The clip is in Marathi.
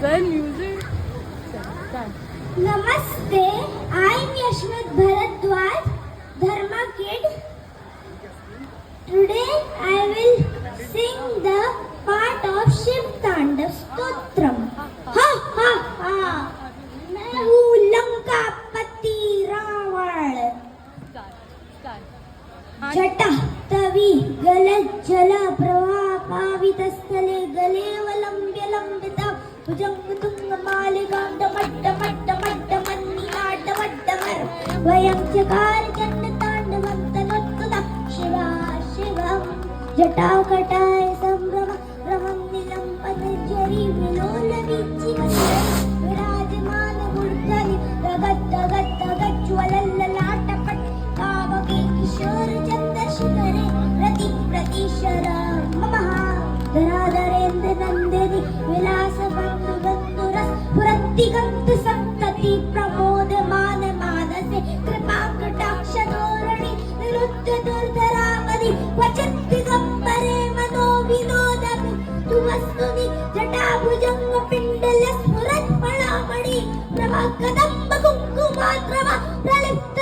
Sun music. Namaste, I'm Yashwant Bharadwaj, Dharma Kid. Today I will sing the part of Shiv Tandav Stotram. Ha ha ha! मैं हूँ लंकापति रावण. जटा तवी गलज्जल प्रवाह पावितस्थले गलेवलंब्य लंबिता भुजंग तुंग मालिकांड मट्ट मट्ट मट्ट मन्निनाट वड्डमर वयं चकार चण्डताण्डवन्तनोत्कुता शिवा शिवं जटाकटाय संभ्रम रमं निलम्पनजरी विलोलवीचि विराजमान मूर्धनि रगज्ज्वलल्ललाटपट पावके किशोर चन्द्रशिखरे रति प्रतीशर ममः धराधरेन्द्र नन्दिनि विलास बन्धु बन्धुरस पुरन्तिगन्त सन्तति प्रमोदमान मानसे कृपाकटाक्ष धोरणि निरुद्ध दुर्धरामदि क्वचित् दिगम्बरे मनो विनोदमि तु वस्तुनि जटाभुजङ्ग पिण्डल स्फुरत् फलामणि प्रभा कदम्ब कुङ्कुमात् प्रभा प्रलिप्त